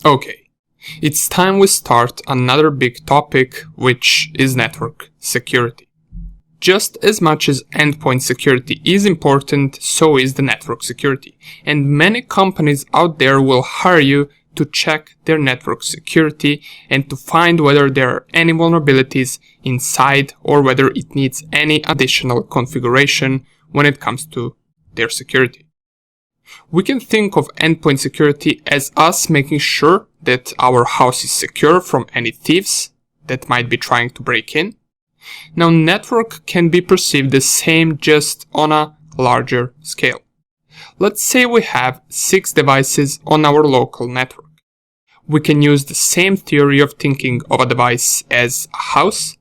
Okay, it's time we start another big topic, which is network security. Just as much as endpoint security is important, so is the network security. And many companies out there will hire you to check their network security and to find whether there are any vulnerabilities inside or whether it needs any additional configuration when it comes to their security. We can think of endpoint security as us making sure that our house is secure from any thieves that might be trying to break in. Now, network can be perceived the same, just on a larger scale. Let's say we have 6 devices on our local network. We can use the same theory of thinking of a device as a house,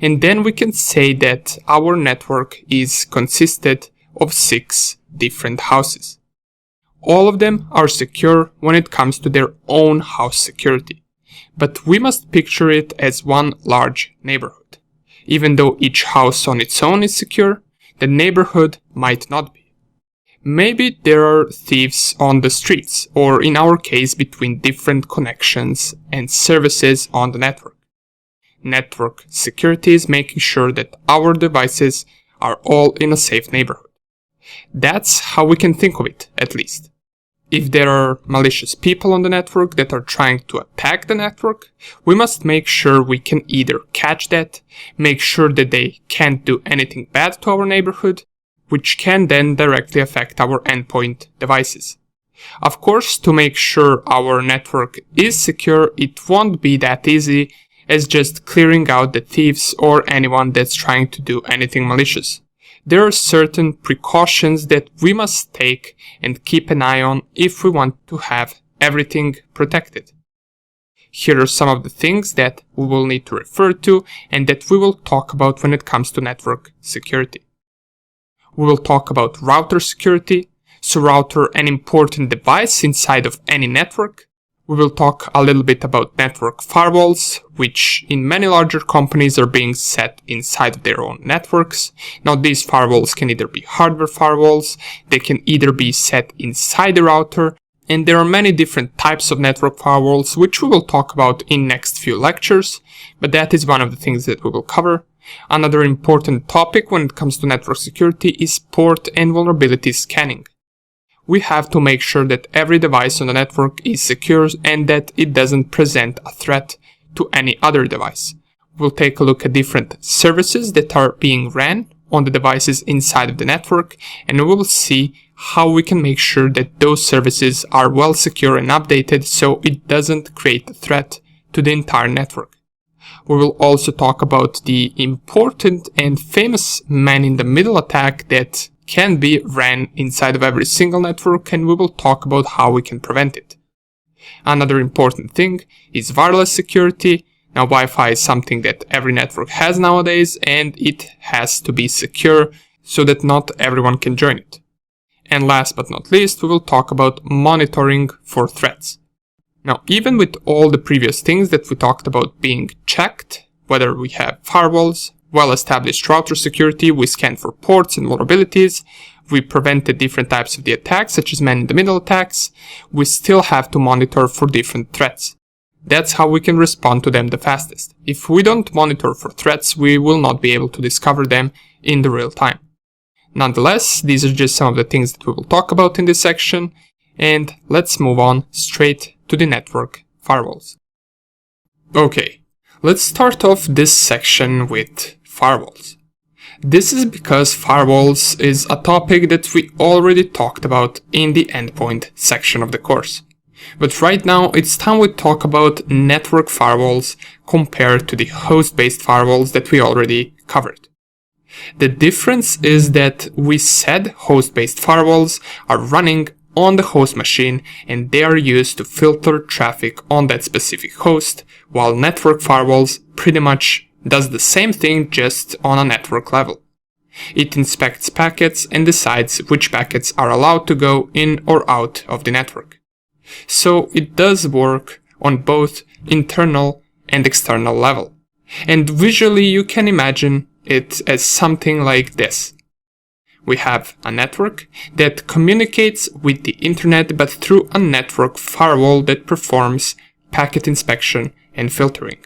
and then we can say that our network is consisted of 6 different houses. All of them are secure when it comes to their own house security, but we must picture it as one large neighborhood. Even though each house on its own is secure, the neighborhood might not be. Maybe there are thieves on the streets, or in our case between different connections and services on the network. Network security is making sure that our devices are all in a safe neighborhood. That's how we can think of it, at least. If there are malicious people on the network that are trying to attack the network, we must make sure we can either catch that, make sure that they can't do anything bad to our neighborhood, which can then directly affect our endpoint devices. Of course, to make sure our network is secure, it won't be that easy as just clearing out the thieves or anyone that's trying to do anything malicious. There are certain precautions that we must take and keep an eye on if we want to have everything protected. Here are some of the things that we will need to refer to and that we will talk about when it comes to network security. We will talk about router security, so router an important device inside of any network. We will talk a little bit about network firewalls, which in many larger companies are being set inside of their own networks. Now, these firewalls can either be hardware firewalls, they can either be set inside the router, and there are many different types of network firewalls, which we will talk about in next few lectures, but that is one of the things that we will cover. Another important topic when it comes to network security is port and vulnerability scanning. We have to make sure that every device on the network is secure and that it doesn't present a threat to any other device. We'll take a look at different services that are being ran on the devices inside of the network, and we will see how we can make sure that those services are well secure and updated so it doesn't create a threat to the entire network. We will also talk about the important and famous man-in-the-middle attack that can be ran inside of every single network, and we will talk about how we can prevent it. Another important thing is wireless security. Now, Wi-Fi is something that every network has nowadays, and it has to be secure so that not everyone can join it. And last but not least, we will talk about monitoring for threats. Now, even with all the previous things that we talked about being checked, whether we have firewalls, well-established router security, we scan for ports and vulnerabilities, we prevented different types of the attacks, such as man-in-the-middle attacks, we still have to monitor for different threats. That's how we can respond to them the fastest. If we don't monitor for threats, we will not be able to discover them in the real time. Nonetheless, these are just some of the things that we will talk about in this section, and let's move on straight to the network firewalls. Okay, let's start off this section with firewalls. This is because firewalls is a topic that we already talked about in the endpoint section of the course. But right now it's time we talk about network firewalls compared to the host-based firewalls that we already covered. The difference is that we said host-based firewalls are running on the host machine and they are used to filter traffic on that specific host, while network firewalls pretty much does the same thing, just on a network level. It inspects packets and decides which packets are allowed to go in or out of the network. So it does work on both internal and external level. And visually you can imagine it as something like this. We have a network that communicates with the internet but through a network firewall that performs packet inspection and filtering.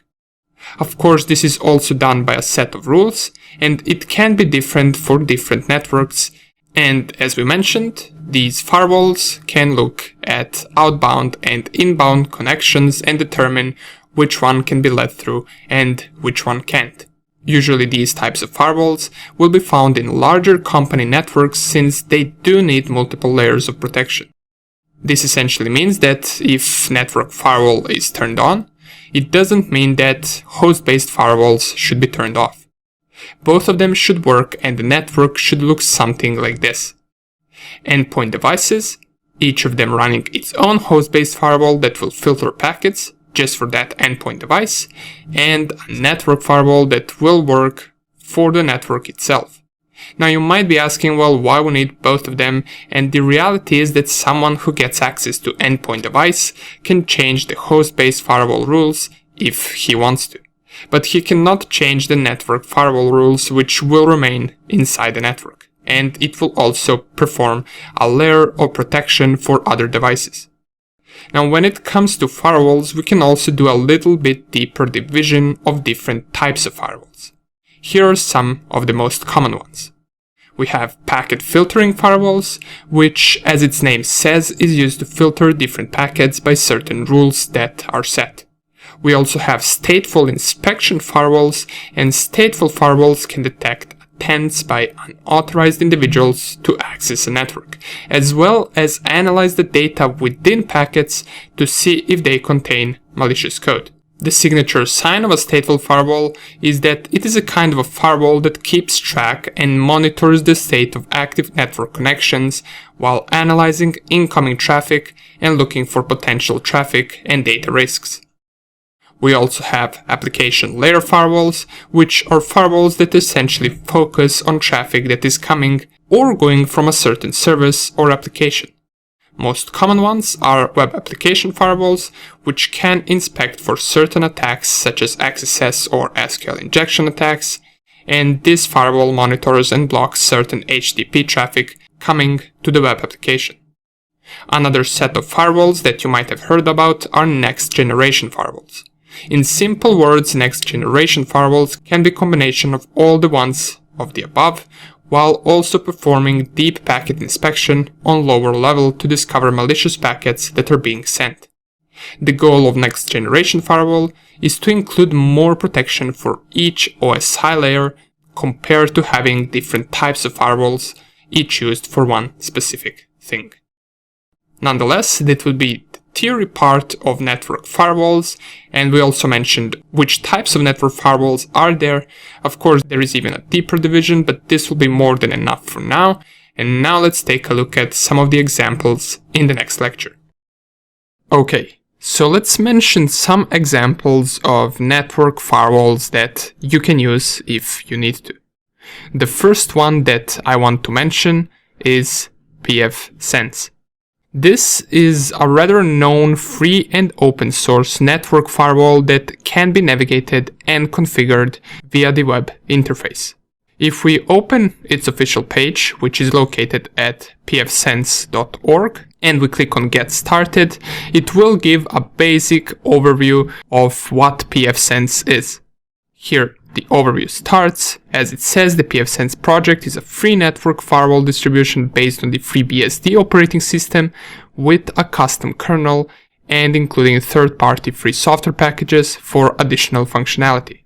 Of course, this is also done by a set of rules, and it can be different for different networks. And as we mentioned, these firewalls can look at outbound and inbound connections and determine which one can be led through and which one can't. Usually these types of firewalls will be found in larger company networks since they do need multiple layers of protection. This essentially means that if network firewall is turned on, it doesn't mean that host-based firewalls should be turned off. Both of them should work and the network should look something like this. Endpoint devices, each of them running its own host-based firewall that will filter packets just for that endpoint device, and a network firewall that will work for the network itself. Now you might be asking, well, why we need both of them, and the reality is that someone who gets access to endpoint device can change the host-based firewall rules if he wants to. But he cannot change the network firewall rules, which will remain inside the network, and it will also perform a layer of protection for other devices. Now when it comes to firewalls, we can also do a little bit deeper division of different types of firewalls. Here are some of the most common ones. We have packet filtering firewalls, which, as its name says, is used to filter different packets by certain rules that are set. We also have stateful inspection firewalls, and stateful firewalls can detect attempts by unauthorized individuals to access a network, as well as analyze the data within packets to see if they contain malicious code. The signature sign of a stateful firewall is that it is a kind of a firewall that keeps track and monitors the state of active network connections while analyzing incoming traffic and looking for potential traffic and data risks. We also have application layer firewalls, which are firewalls that essentially focus on traffic that is coming or going from a certain service or application. Most common ones are web application firewalls, which can inspect for certain attacks such as XSS or SQL injection attacks, and this firewall monitors and blocks certain HTTP traffic coming to the web application. Another set of firewalls that you might have heard about are next generation firewalls. In simple words, next generation firewalls can be a combination of all the ones of the above, while also performing deep packet inspection on lower level to discover malicious packets that are being sent. The goal of next generation firewall is to include more protection for each OSI layer compared to having different types of firewalls, each used for one specific thing. Nonetheless, that will be the theory part of network firewalls, and we also mentioned which types of network firewalls are there. Of course, there is even a deeper division, but this will be more than enough for now. And now let's take a look at some of the examples in the next lecture. Okay, so let's mention some examples of network firewalls that you can use if you need to. The first one that I want to mention is pfSense. This is a rather known free and open source network firewall that can be navigated and configured via the web interface. If we open its official page, which is located at pfsense.org, and we click on Get Started, it will give a basic overview of what pfSense is. Here, the overview starts. As it says, the pfSense project is a free network firewall distribution based on the FreeBSD operating system with a custom kernel and including third-party free software packages for additional functionality.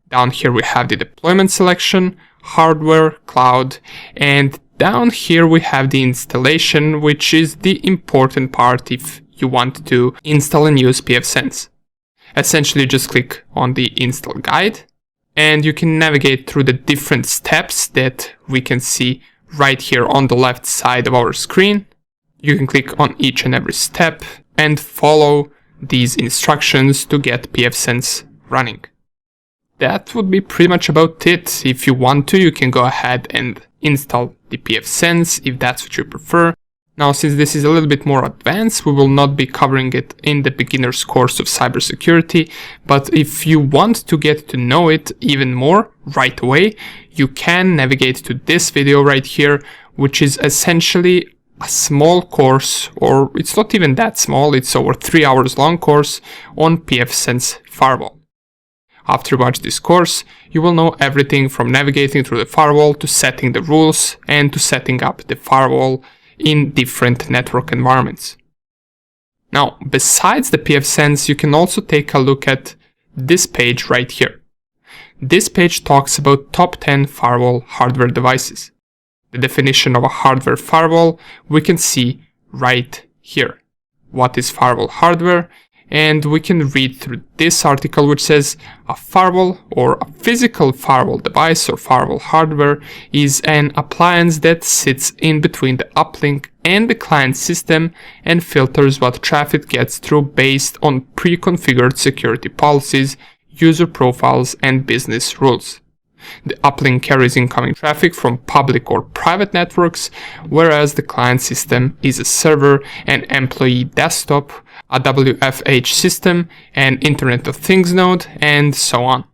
Down here we have the deployment selection, hardware, cloud, and down here we have the installation, which is the important part if you want to install and use pfSense. Essentially, just click on the install guide, and you can navigate through the different steps that we can see right here on the left side of our screen. You can click on each and every step and follow these instructions to get pfSense running. That would be pretty much about it. If you want to, you can go ahead and install the pfSense if that's what you prefer. Now, since this is a little bit more advanced, we will not be covering it in the beginner's course of cybersecurity, but if you want to get to know it even more right away, you can navigate to this video right here, which is essentially a small course, or it's not even that small, it's over 3 hours long course on pfSense firewall. After you watch this course, you will know everything from navigating through the firewall to setting the rules and to setting up the firewall in different network environments. Now, besides the pfSense, you can also take a look at this page right here. This page talks about top 10 firewall hardware devices. The definition of a hardware firewall we can see right here. What is firewall hardware? And we can read through this article, which says a firewall or a physical firewall device or firewall hardware is an appliance that sits in between the uplink and the client system and filters what traffic gets through based on pre-configured security policies, user profiles, and business rules. The uplink carries incoming traffic from public or private networks, whereas the client system is a server, an employee desktop, a WFH system, an Internet of Things node, and so on.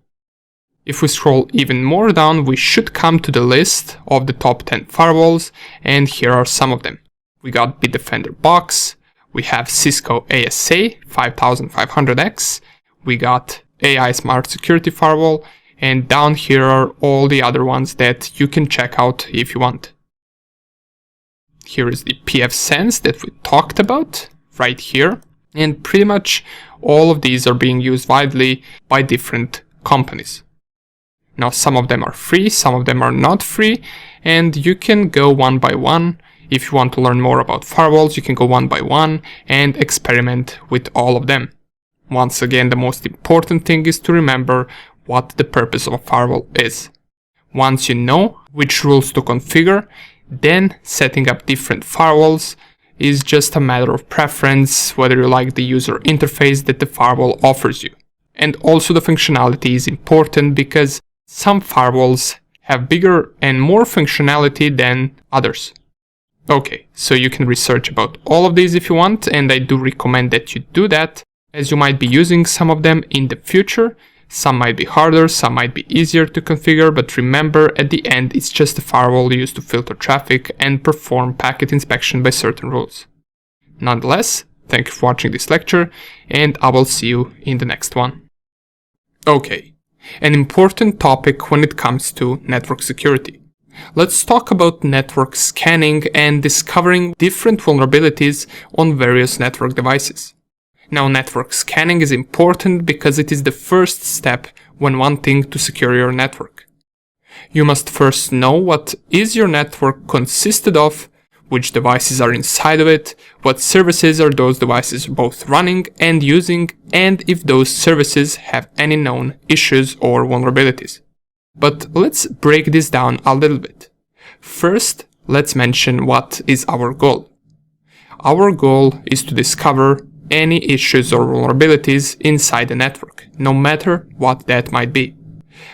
If we scroll even more down, we should come to the list of the top 10 firewalls, and here are some of them. We got Bitdefender Box, we have Cisco ASA 5500X, we got AI Smart Security Firewall, and down here are all the other ones that you can check out if you want. Here is the pfSense that we talked about, right here. And pretty much all of these are being used widely by different companies. Now, some of them are free, some of them are not free, and you can go one by one. If you want to learn more about firewalls, you can go one by one and experiment with all of them. Once again, the most important thing is to remember what the purpose of a firewall is. Once you know which rules to configure, then setting up different firewalls is just a matter of preference, whether you like the user interface that the firewall offers you. And also the functionality is important because some firewalls have bigger and more functionality than others. Okay, so you can research about all of these if you want, and I do recommend that you do that, as you might be using some of them in the future. Some might be harder, some might be easier to configure, but remember, at the end, it's just a firewall used to filter traffic and perform packet inspection by certain rules. Nonetheless, thank you for watching this lecture, and I will see you in the next one. Okay, an important topic when it comes to network security. Let's talk about network scanning and discovering different vulnerabilities on various network devices. Now, network scanning is important because it is the first step when wanting to secure your network. You must first know what is your network consisted of, which devices are inside of it, what services are those devices both running and using, and if those services have any known issues or vulnerabilities. But let's break this down a little bit. First, let's mention what is our goal. Our goal is to discover any issues or vulnerabilities inside the network, no matter what that might be.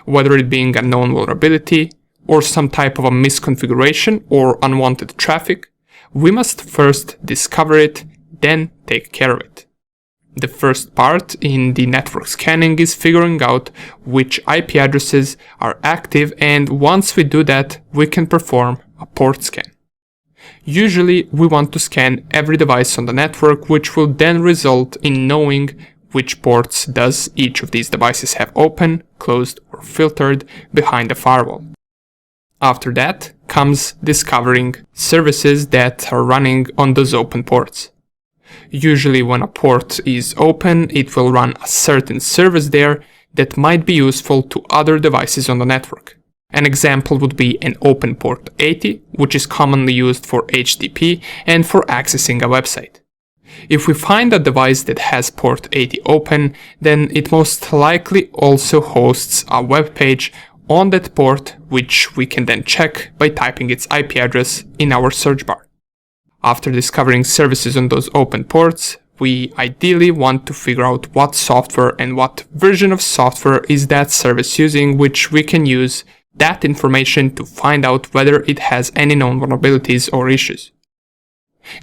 Whether it being a known vulnerability or some type of a misconfiguration or unwanted traffic, we must first discover it, then take care of it. The first part in the network scanning is figuring out which IP addresses are active, and once we do that, we can perform a port scan. Usually, we want to scan every device on the network, which will then result in knowing which ports does each of these devices have open, closed, or filtered behind the firewall. After that comes discovering services that are running on those open ports. Usually when a port is open, it will run a certain service there that might be useful to other devices on the network. An example would be an open port 80, which is commonly used for HTTP and for accessing a website. If we find a device that has port 80 open, then it most likely also hosts a web page on that port, which we can then check by typing its IP address in our search bar. After discovering services on those open ports, we ideally want to figure out what software and what version of software is that service using, which we can use that information to find out whether it has any known vulnerabilities or issues.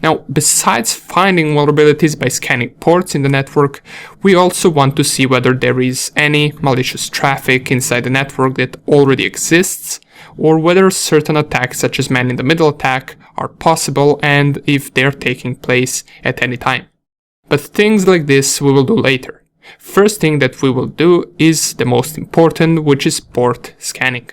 Now, besides finding vulnerabilities by scanning ports in the network, we also want to see whether there is any malicious traffic inside the network that already exists, or whether certain attacks such as man-in-the-middle attack are possible and if they're taking place at any time. But things like this we will do later. First thing that we will do is the most important, which is port scanning.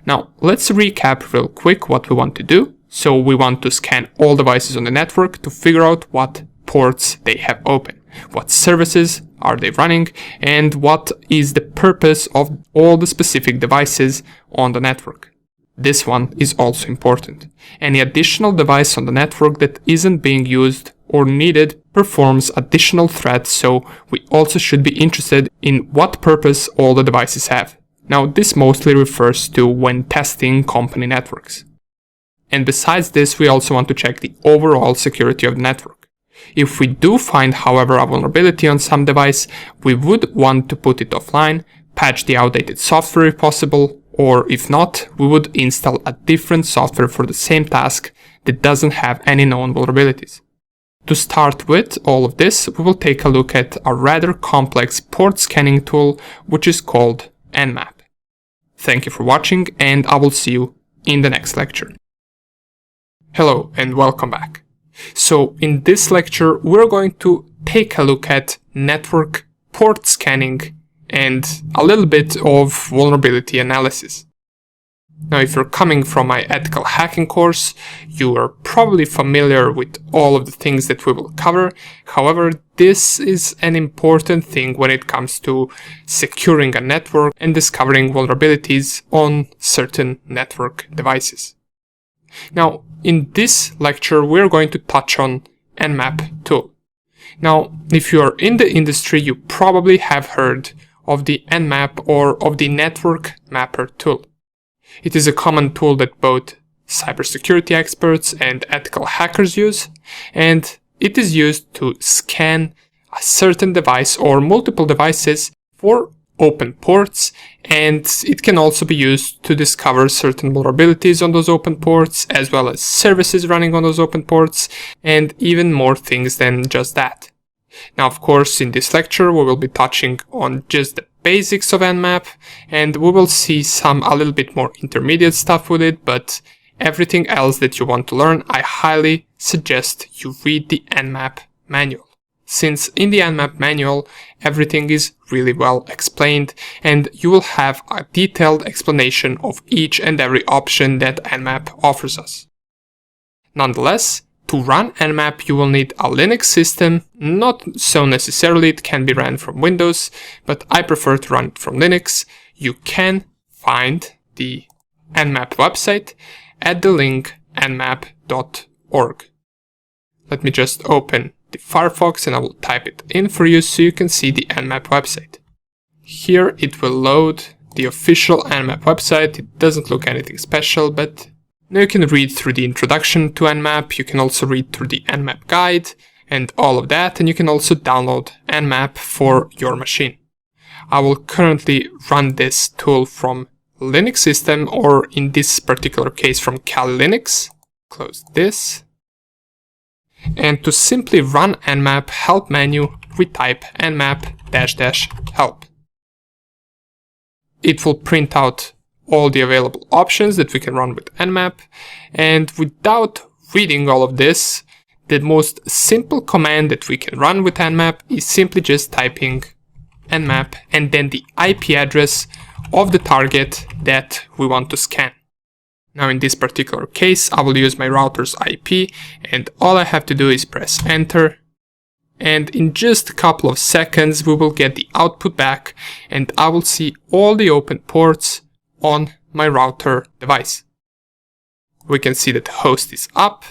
Now, let's recap real quick what we want to do. So we want to scan all devices on the network to figure out what ports they have open, what services are they running, and what is the purpose of all the specific devices on the network. This one is also important. Any additional device on the network that isn't being used or needed performs additional threats, so we also should be interested in what purpose all the devices have. Now, this mostly refers to when testing company networks. And besides this, we also want to check the overall security of the network. If we do find, however, a vulnerability on some device, we would want to put it offline, patch the outdated software if possible, or if not, we would install a different software for the same task that doesn't have any known vulnerabilities. To start with all of this, we will take a look at a rather complex port scanning tool, which is called Nmap. Thank you for watching, and I will see you in the next lecture. Hello and welcome back. So in this lecture we're going to take a look at network port scanning and a little bit of vulnerability analysis. Now, if you're coming from my ethical hacking course, you are probably familiar with all of the things that we will cover. However, this is an important thing when it comes to securing a network and discovering vulnerabilities on certain network devices. Now, in this lecture, we're going to touch on Nmap tool. Now, if you are in the industry, you probably have heard of the Nmap or of the network mapper tool. It is a common tool that both cybersecurity experts and ethical hackers use, and it is used to scan a certain device or multiple devices for open ports, and it can also be used to discover certain vulnerabilities on those open ports, as well as services running on those open ports, and even more things than just that. Now, of course, in this lecture we will be touching on just the basics of Nmap, and we will see some a little bit more intermediate stuff with it, but everything else that you want to learn, I highly suggest you read the Nmap manual. Since in the Nmap manual, everything is really well explained, and you will have a detailed explanation of each and every option that Nmap offers us. Nonetheless, to run Nmap, you will need a Linux system. Not so necessarily, it can be ran from Windows, but I prefer to run it from Linux. You can find the Nmap website at the link nmap.org. Let me just open the Firefox and I will type it in for you so you can see the Nmap website. Here it will load the official Nmap website. It doesn't look anything special, but now you can read through the introduction to Nmap. You can also read through the Nmap guide and all of that, and you can also download Nmap for your machine. I will currently run this tool from Linux system, or in this particular case from Kali Linux. Close this. And to simply run Nmap help menu, we type nmap --help. It will print out all the available options that we can run with Nmap, and without reading all of this, the most simple command that we can run with Nmap is simply just typing nmap and then the IP address of the target that we want to scan. Now in this particular case, I will use my router's IP, and all I have to do is press enter, and in just a couple of seconds we will get the output back, and I will see all the open ports on my router device. We can see that the host is up.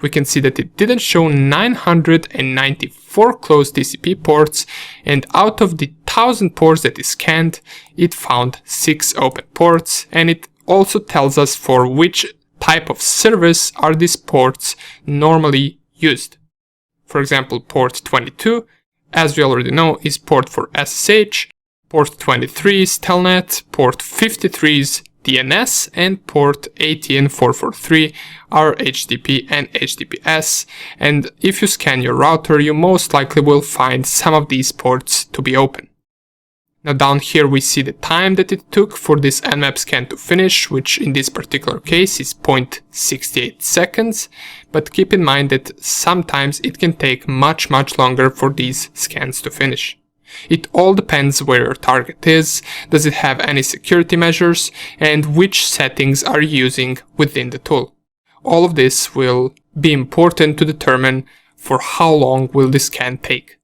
We can see that it didn't show 994 closed TCP ports, and out of the 1000 ports that is scanned, it found 6 open ports, and it also tells us for which type of service are these ports normally used. For example, port 22, as we already know, is port for SSH, port 23 is Telnet, port 53 is DNS, and port 80 and 443 are HTTP and HTTPS, and if you scan your router, you most likely will find some of these ports to be open. Now down here we see the time that it took for this Nmap scan to finish, which in this particular case is 0.68 seconds, but keep in mind that sometimes it can take much longer for these scans to finish. It all depends where your target is, does it have any security measures, and which settings are you using within the tool. All of this will be important to determine for how long will the scan take.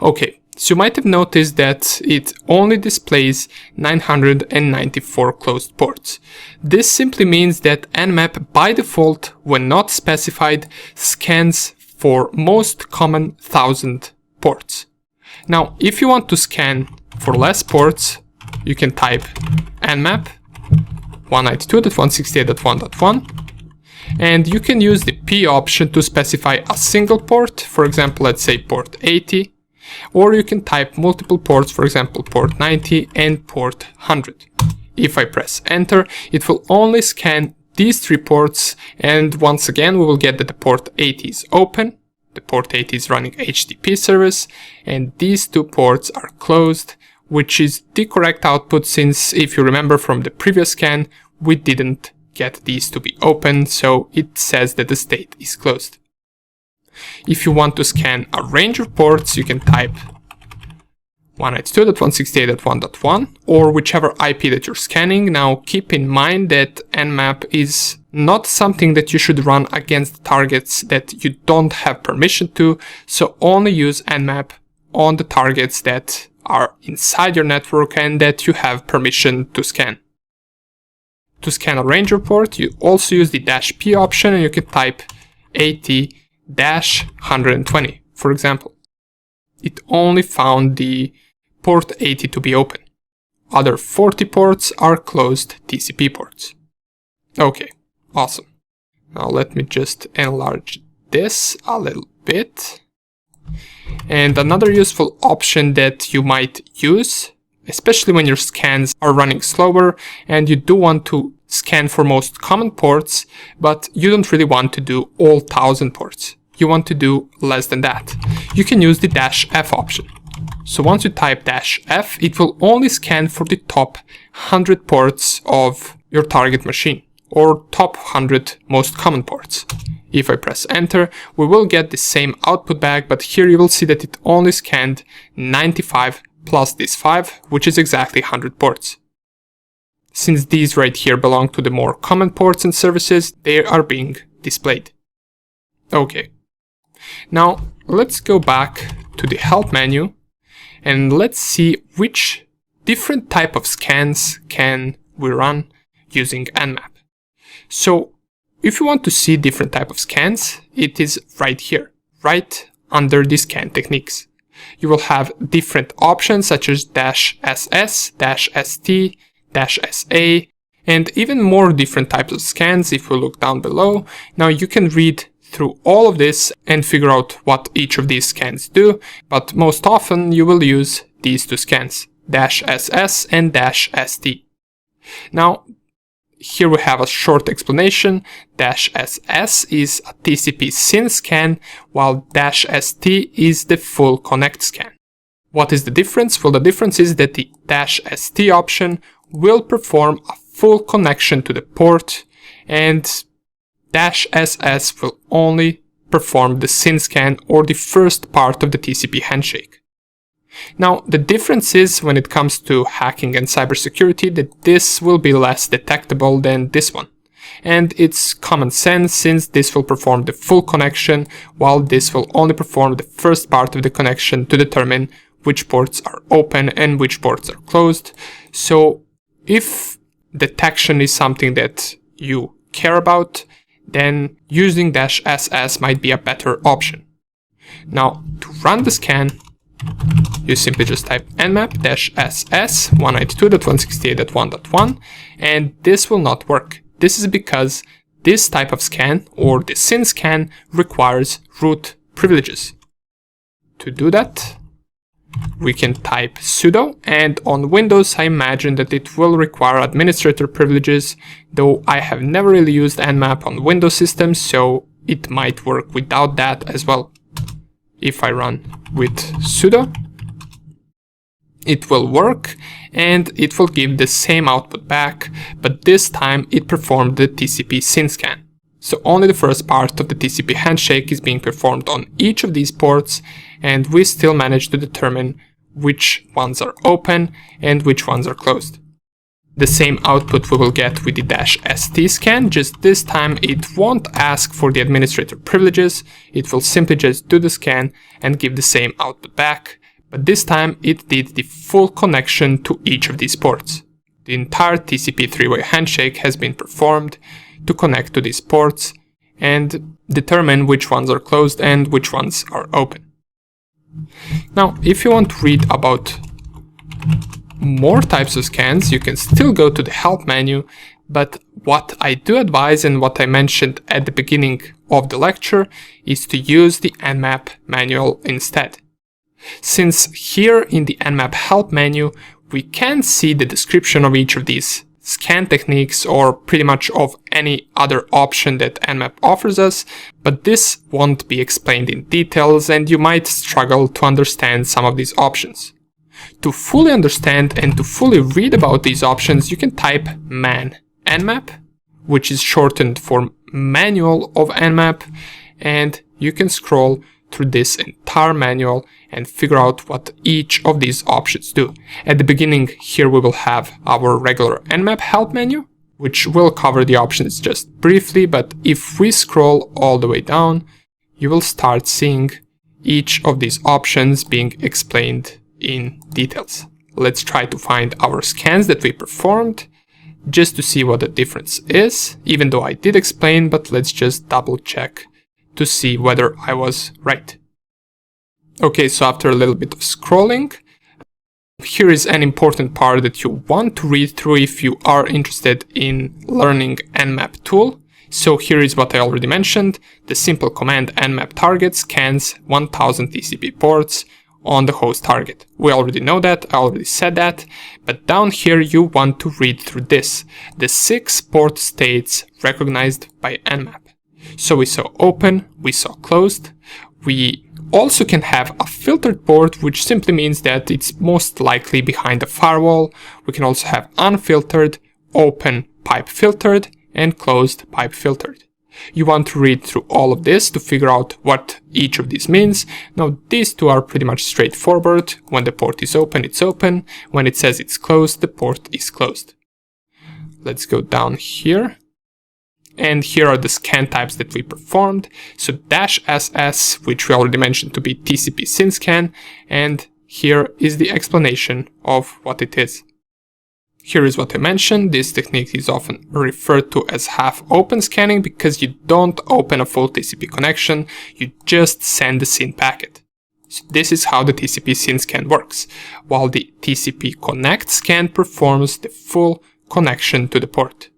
Okay. So you might have noticed that it only displays 994 closed ports. This simply means that Nmap by default, when not specified, scans for most common 1000 ports. Now, if you want to scan for less ports, you can type nmap 192.168.1.1, and you can use the P option to specify a single port, for example, let's say port 80. Or you can type multiple ports, for example port 90 and port 100. If I press enter, it will only scan these 3 ports, and once again we will get that the port 80 is open, the port 80 is running HTTP service, and these 2 ports are closed, which is the correct output since, if you remember from the previous scan, we didn't get these to be open, so it says that the state is closed. If you want to scan a range of ports, you can type 192.168.1.1 or whichever IP that you're scanning. Now keep in mind that Nmap is not something that you should run against targets that you don't have permission to, so only use Nmap on the targets that are inside your network and that you have permission to scan. To scan a range report, you also use the -P option, and you can type 80-120, for example. It only found the port 80 to be open. Other 40 ports are closed TCP ports. Okay, awesome. Now let me just enlarge this a little bit. And another useful option that you might use, especially when your scans are running slower and you do want to scan for most common ports, but you don't really want to do all 1000 ports. You want to do less than that. You can use the -F option. So once you type -F, it will only scan for the top 100 ports of your target machine, or top 100 most common ports. If I press enter, we will get the same output back, but here you will see that it only scanned 95 plus this 5, which is exactly 100 ports. Since these right here belong to the more common ports and services, they are being displayed. Okay. Now let's go back to the help menu and let's see which different type of scans can we run using Nmap. So if you want to see different type of scans, it is right here, right under the scan techniques. You will have different options such as -SS, -ST, -SA, and even more different types of scans if we look down below. Now you can read through all of this and figure out what each of these scans do, but most often you will use these two scans, -SS and -ST. Now, here we have a short explanation. -SS is a TCP SYN scan, while -ST is the full connect scan. What is the difference? Well, the difference is that the -ST option will perform a full connection to the port, and -SS will only perform the SYN scan or the first part of the TCP handshake. Now, the difference is when it comes to hacking and cybersecurity that this will be less detectable than this one. And it's common sense since this will perform the full connection while this will only perform the first part of the connection to determine which ports are open and which ports are closed. So if detection is something that you care about, then using -SS might be a better option. Now, to run the scan, you simply just type nmap -SS 192.168.1.1, and this will not work. This is because this type of scan, or the SYN scan, requires root privileges. To do that, we can type sudo, and on Windows I imagine that it will require administrator privileges, though I have never really used nmap on Windows systems, so it might work without that as well. If I run with sudo, it will work and it will give the same output back, but this time it performed the TCP SYN scan. So only the first part of the TCP handshake is being performed on each of these ports, and we still manage to determine which ones are open and which ones are closed. The same output we will get with the -st scan, just this time it won't ask for the administrator privileges, it will simply just do the scan and give the same output back, but this time it did the full connection to each of these ports. The entire TCP three-way handshake has been performed to connect to these ports and determine which ones are closed and which ones are open. Now, if you want to read about more types of scans, you can still go to the help menu, but what I do advise and what I mentioned at the beginning of the lecture is to use the nmap manual instead. Since here in the nmap help menu, we can see the description of each of these scan techniques or pretty much of any other option that nmap offers us, but this won't be explained in details and you might struggle to understand some of these options. To fully understand and to fully read about these options, you can type man nmap, which is shortened for manual of nmap, and you can scroll through this entire manual and figure out what each of these options do. At the beginning here we will have our regular nmap help menu, which will cover the options just briefly, but if we scroll all the way down, you will start seeing each of these options being explained in details. Let's try to find our scans that we performed just to see what the difference is, even though I did explain, but let's just double check to see whether I was right. Okay, so after a little bit of scrolling, here is an important part that you want to read through if you are interested in learning nmap tool. So here is what I already mentioned. The simple command nmap target scans 1000 TCP ports on the host target. We already know that, I already said that, but down here you want to read through this, the 6 port states recognized by nmap. So we saw open, we saw closed, we also can have a filtered port, which simply means that it's most likely behind a firewall. We can also have unfiltered, open pipe filtered, and closed pipe filtered. You want to read through all of this to figure out what each of these means. Now these two are pretty much straightforward. When the port is open, it's open. When it says it's closed, the port is closed. Let's go down here. And here are the scan types that we performed. So -ss, which we already mentioned to be TCP SYN scan, and here is the explanation of what it is. Here is what I mentioned. This technique is often referred to as half-open scanning because you don't open a full TCP connection, you just send the SYN packet. So this is how the TCP SYN scan works, while the TCP connect scan performs the full connection to the port.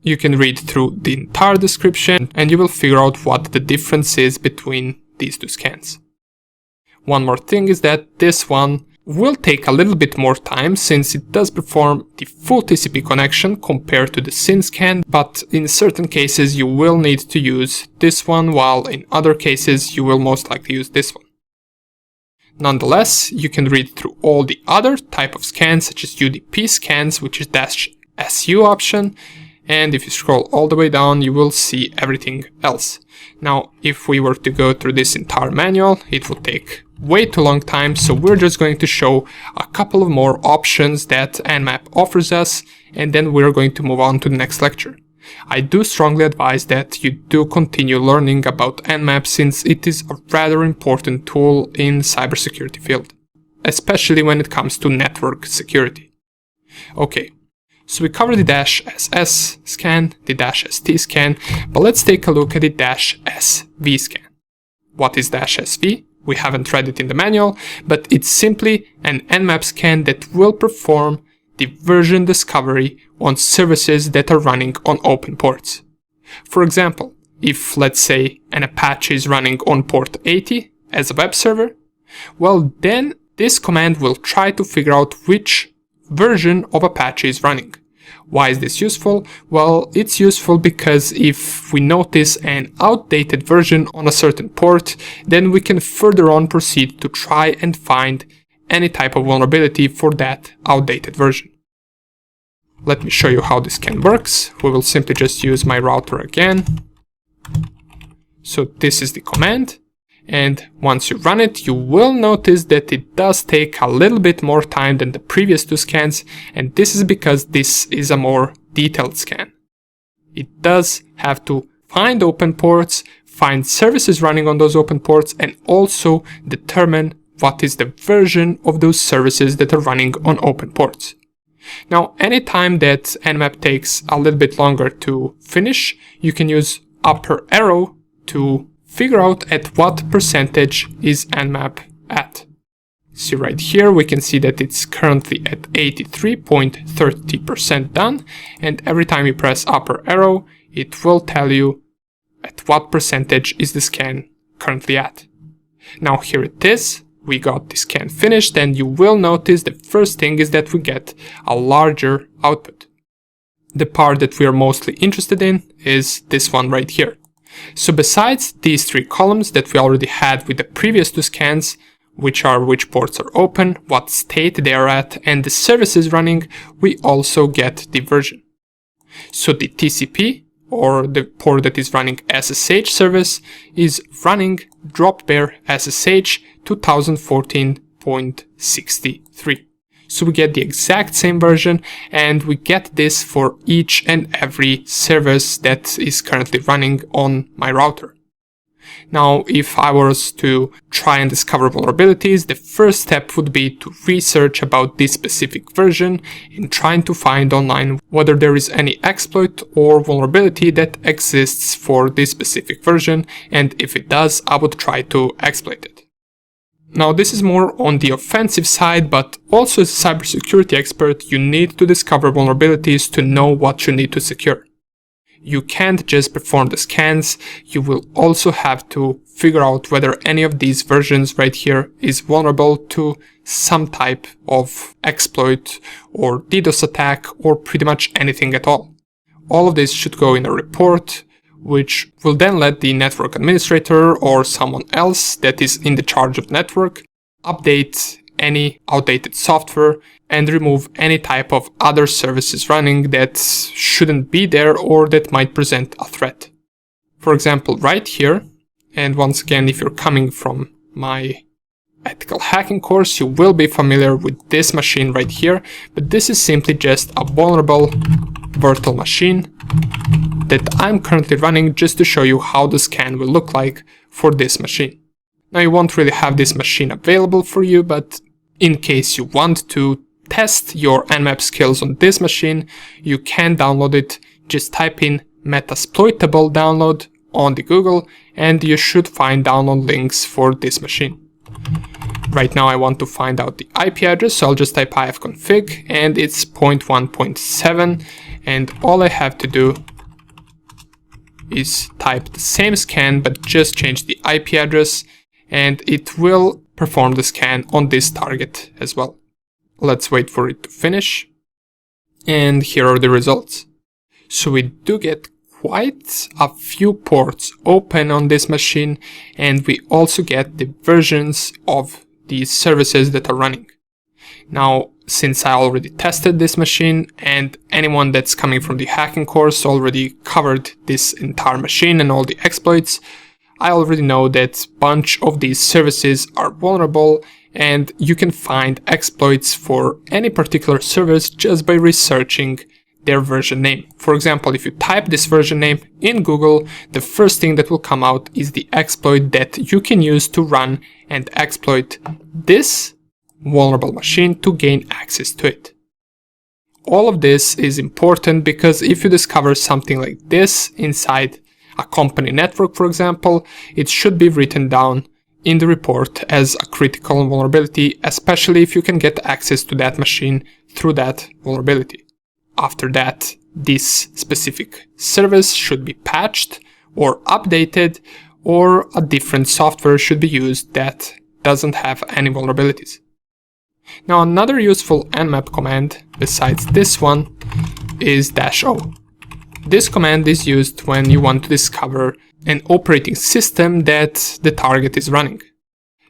You can read through the entire description and you will figure out what the difference is between these two scans. One more thing is that this one will take a little bit more time since it does perform the full TCP connection compared to the SYN scan, but in certain cases you will need to use this one, while in other cases you will most likely use this one. Nonetheless, you can read through all the other type of scans such as UDP scans, which is -SU option, and if you scroll all the way down you will see everything else. Now if we were to go through this entire manual, it will take way too long time, so we're just going to show a couple of more options that nmap offers us, and then we're going to move on to the next lecture. I do strongly advise that you do continue learning about nmap since it is a rather important tool in cybersecurity field, especially when it comes to network security. Okay, so we covered the -SS scan, the -ST scan, but let's take a look at the -SV scan. What is -SV? We haven't read it in the manual, but it's simply an nmap scan that will perform the version discovery on services that are running on open ports. For example, if let's say an Apache is running on port 80 as a web server, well then This command will try to figure out which version of Apache is running. Why is this useful? Well, it's useful because if we notice an outdated version on a certain port, then we can further on proceed to try and find any type of vulnerability for that outdated version. Let me show you how this scan works. We will simply just use my router again. So this is the command. And once you run it, you will notice that it does take a little bit more time than the previous two scans, and this is because this is a more detailed scan. It does have to find open ports, find services running on those open ports, and also determine what is the version of those services that are running on open ports. Now, anytime that Nmap takes a little bit longer to finish, you can use upper arrow to figure out at what percentage is Nmap at. See right here, we can see that it's currently at 83.30% done, and every time you press upper arrow, it will tell you at what percentage is the scan currently at. Now here it is, we got the scan finished, and you will notice the first thing is that we get a larger output. The part that we are mostly interested in is this one right here. So besides these three columns that we already had with the previous two scans, which are which ports are open, what state they are at, and the services running, we also get the version. So the TCP, or the port that is running SSH service, is running dropbear SSH 2014.63. So we get the exact same version, and we get this for each and every service that is currently running on my router. Now, if I was to try and discover vulnerabilities, the first step would be to research about this specific version and trying to find online whether there is any exploit or vulnerability that exists for this specific version, and if it does, I would try to exploit it. Now, this is more on the offensive side, but also as a cybersecurity expert, you need to discover vulnerabilities to know what you need to secure. You can't just perform the scans, you will also have to figure out whether any of these versions right here is vulnerable to some type of exploit or DDoS attack or pretty much anything at all. All of this should go in a report, which will then let the network administrator or someone else that is in the charge of the network update any outdated software and remove any type of other services running that shouldn't be there or that might present a threat. For example, right here, and once again, if you're coming from my ethical hacking course, you will be familiar with this machine right here, but this is simply just a vulnerable virtual machine that I'm currently running just to show you how the scan will look like for this machine. Now, you won't really have this machine available for you, but in case you want to test your Nmap skills on this machine, you can download it. Just type in Metasploitable download on the Google and you should find download links for this machine. Right now I want to find out the IP address, so I'll just type ifconfig and it's 0.1.7, and all I have to do is type the same scan but just change the IP address, and it will perform the scan on this target as well. Let's wait for it to finish, and here are the results. So we do get quite a few ports open on this machine, and we also get the versions of the services that are running. Now, since I already tested this machine, and anyone that's coming from the hacking course already covered this entire machine and all the exploits, I already know that a bunch of these services are vulnerable, and you can find exploits for any particular service just by researching their version name. For example, if you type this version name in Google, the first thing that will come out is the exploit that you can use to run and exploit this vulnerable machine to gain access to it. All of this is important because if you discover something like this inside a company network, for example, it should be written down in the report as a critical vulnerability, especially if you can get access to that machine through that vulnerability. After that, this specific service should be patched or updated, or a different software should be used that doesn't have any vulnerabilities. Now another useful nmap command besides this one is -o. This command is used when you want to discover an operating system that the target is running.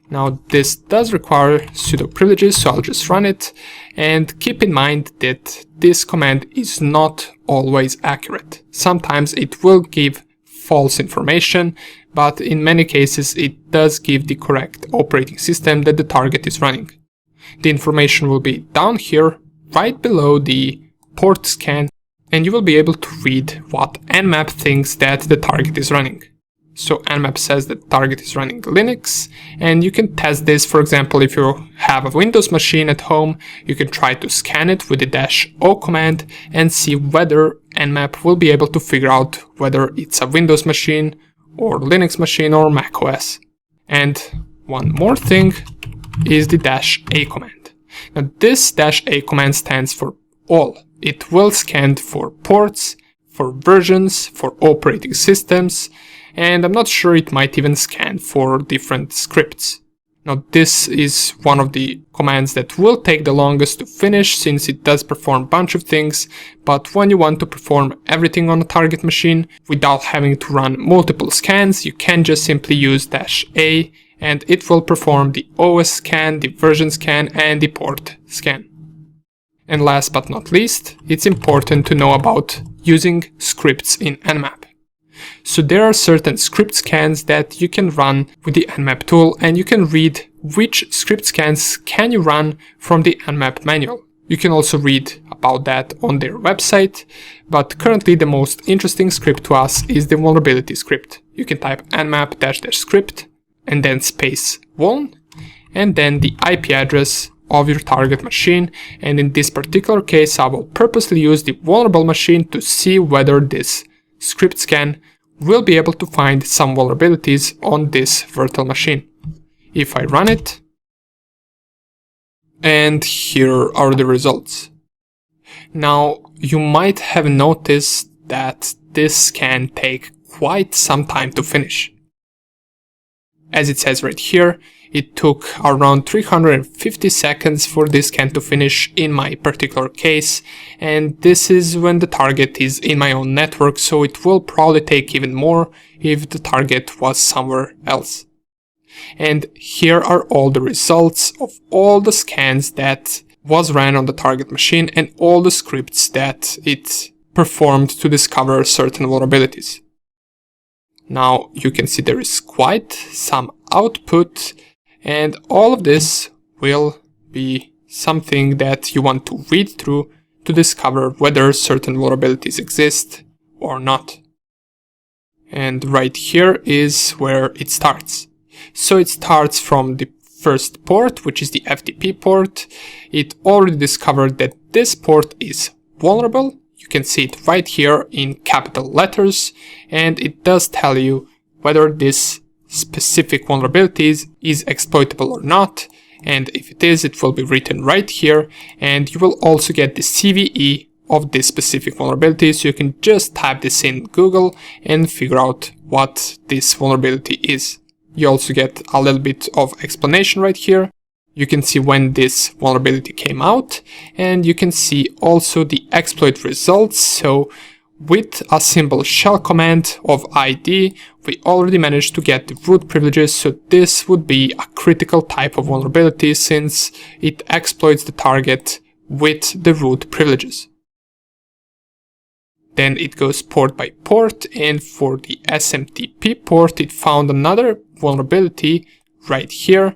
Now this does require sudo privileges, so I'll just run it, and keep in mind that this command is not always accurate. Sometimes it will give false information, but in many cases it does give the correct operating system that the target is running. The information will be down here, right below the port scan, and you will be able to read what nmap thinks that the target is running. So nmap says that the target is running Linux, and you can test this. For example, if you have a Windows machine at home, you can try to scan it with the -o command and see whether nmap will be able to figure out whether it's a Windows machine or Linux machine or Mac OS. And one more thing is the -a command. Now this -a command stands for all. It will scan for ports, for versions, for operating systems, and I'm not sure it might even scan for different scripts. Now this is one of the commands that will take the longest to finish since it does perform a bunch of things, but when you want to perform everything on a target machine without having to run multiple scans, you can just simply use -a and it will perform the OS scan, the version scan, and the port scan. And last but not least, it's important to know about using scripts in nmap. So there are certain script scans that you can run with the nmap tool, and you can read which script scans can you run from the nmap manual. You can also read about that on their website, but currently the most interesting script to us is the vulnerability script. You can type nmap --script and then space vuln, and then the IP address of your target machine, and in this particular case I will purposely use the vulnerable machine to see whether this script scan will be able to find some vulnerabilities on this virtual machine. If I run it, and here are the results. Now you might have noticed that this can take quite some time to finish. As it says right here, it took around 350 seconds for this scan to finish in my particular case, and this is when the target is in my own network, so it will probably take even more if the target was somewhere else. And here are all the results of all the scans that was ran on the target machine and all the scripts that it performed to discover certain vulnerabilities. Now you can see there is quite some output, and all of this will be something that you want to read through to discover whether certain vulnerabilities exist or not. And right here is where it starts. So it starts from the first port, which is the FTP port. It already discovered that this port is vulnerable. You can see it right here in capital letters, and it does tell you whether this specific vulnerabilities is exploitable or not, and if it is, it will be written right here, and you will also get the CVE of this specific vulnerability, so you can just type this in Google and figure out what this vulnerability is. You also get a little bit of explanation right here. You can see when this vulnerability came out, and you can see also the exploit results. So with a simple shell command of ID, we already managed to get the root privileges, so this would be a critical type of vulnerability since it exploits the target with the root privileges. Then it goes port by port, and for the SMTP port it found another vulnerability right here,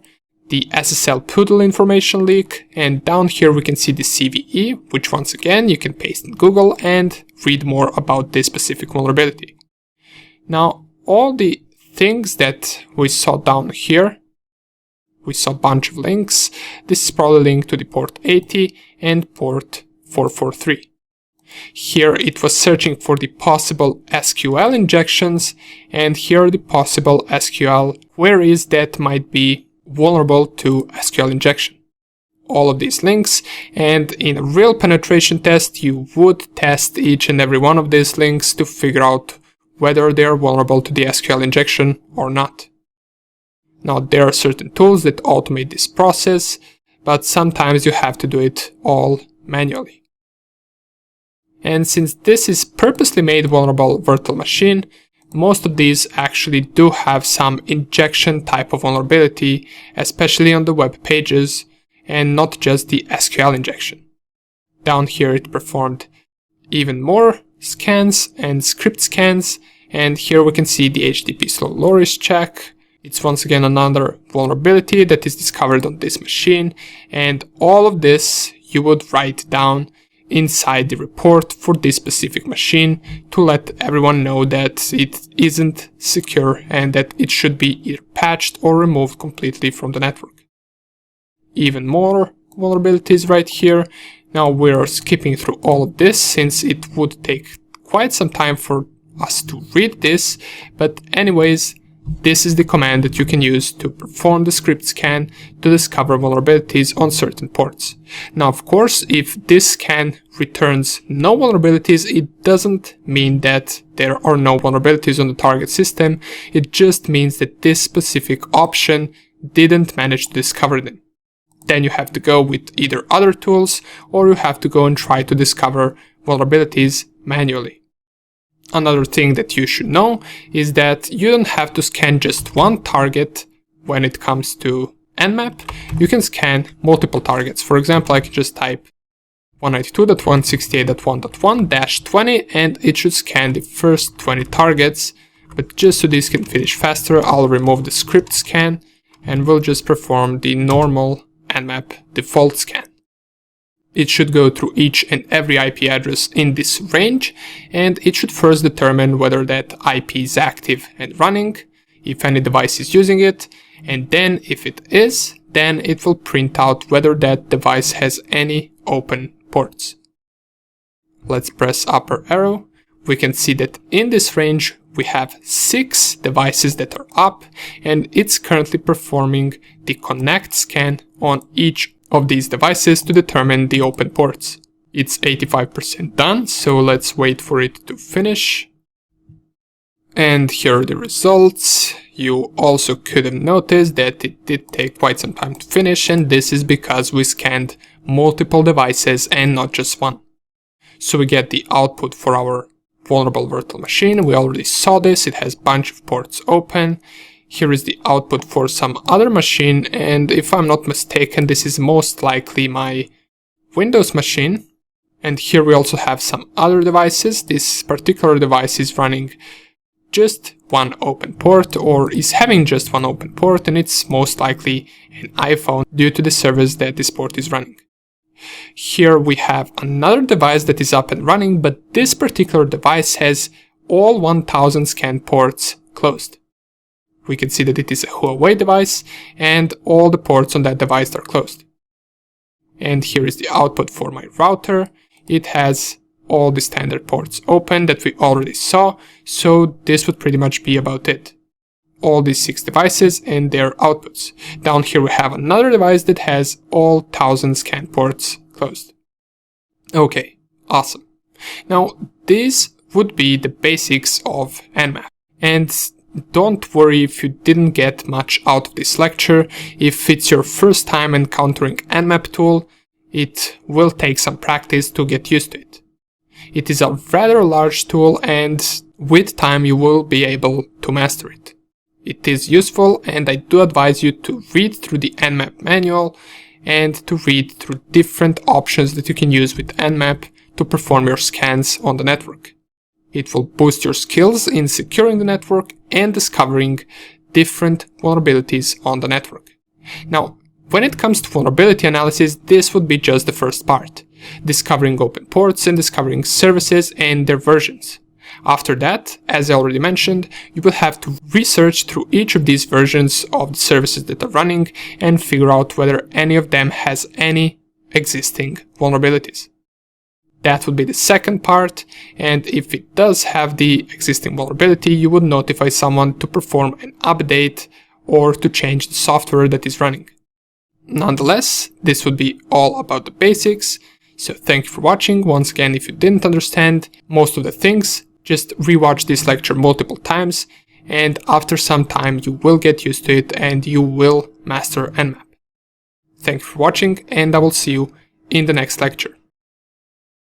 the SSL poodle information leak, and down here we can see the CVE, which once again you can paste in Google and read more about this specific vulnerability. Now all the things that we saw down here, we saw a bunch of links. This is probably linked to the port 80 and port 443. Here it was searching for the possible SQL injections, and here are the possible SQL queries that might be vulnerable to SQL injection. All of these links, and in a real penetration test you would test each and every one of these links to figure out whether they are vulnerable to the SQL injection or not. Now there are certain tools that automate this process, but sometimes you have to do it all manually. And since this is purposely made vulnerable virtual machine, most of these actually do have some injection type of vulnerability, especially on the web pages, and not just the SQL injection. Down here it performed even more scans and script scans, and here we can see the HTTP slow loris check. It's once again another vulnerability that is discovered on this machine, and all of this you would write down inside the report for this specific machine to let everyone know that it isn't secure and that it should be either patched or removed completely from the network. Even more vulnerabilities right here. Now we're skipping through all of this since it would take quite some time for us to read this, but anyways, this is the command that you can use to perform the script scan to discover vulnerabilities on certain ports. Now, of course, if this scan returns no vulnerabilities, it doesn't mean that there are no vulnerabilities on the target system. It just means that this specific option didn't manage to discover them. Then you have to go with either other tools, or you have to go and try to discover vulnerabilities manually. Another thing that you should know is that you don't have to scan just one target when it comes to Nmap. You can scan multiple targets. For example, I can just type 192.168.1.1-20 and it should scan the first 20 targets. But just so this can finish faster, I'll remove the script scan and we'll just perform the normal Nmap default scan. It should go through each and every IP address in this range, and it should first determine whether that IP is active and running, if any device is using it, and then if it is, then it will print out whether that device has any open ports. Let's press upper arrow. We can see that in this range we have 6 devices that are up, and it's currently performing the connect scan on each of these devices to determine the open ports. It's 85% done, so let's wait for it to finish. And here are the results. You also could have noticed that it did take quite some time to finish, and this is because we scanned multiple devices and not just one. So we get the output for our vulnerable virtual machine. We already saw this, it has a bunch of ports open. Here is the output for some other machine, and if I'm not mistaken, this is most likely my Windows machine. And here we also have some other devices. This particular device is running just one open port, or is having just one open port, and it's most likely an iPhone due to the service that this port is running. Here we have another device that is up and running, but this particular device has all 1000 scan ports closed. We can see that it is a Huawei device and all the ports on that device are closed. And here is the output for my router. It has all the standard ports open that we already saw, so this would pretty much be about it. All these 6 devices and their outputs. Down here we have another device that has all 1000 scan ports closed. Okay, awesome. Now this would be the basics of Nmap. And don't worry if you didn't get much out of this lecture. If it's your first time encountering Nmap tool, it will take some practice to get used to it. It is a rather large tool, and with time you will be able to master it. It is useful, and I do advise you to read through the Nmap manual and to read through different options that you can use with Nmap to perform your scans on the network. It will boost your skills in securing the network and discovering different vulnerabilities on the network. Now, when it comes to vulnerability analysis, this would be just the first part, discovering open ports and discovering services and their versions. After that, as I already mentioned, you will have to research through each of these versions of the services that are running and figure out whether any of them has any existing vulnerabilities. That would be the second part, and if it does have the existing vulnerability, you would notify someone to perform an update or to change the software that is running. Nonetheless, this would be all about the basics, so thank you for watching. Once again, if you didn't understand most of the things, just rewatch this lecture multiple times, and after some time you will get used to it and you will master Nmap. Thank you for watching, and I will see you in the next lecture.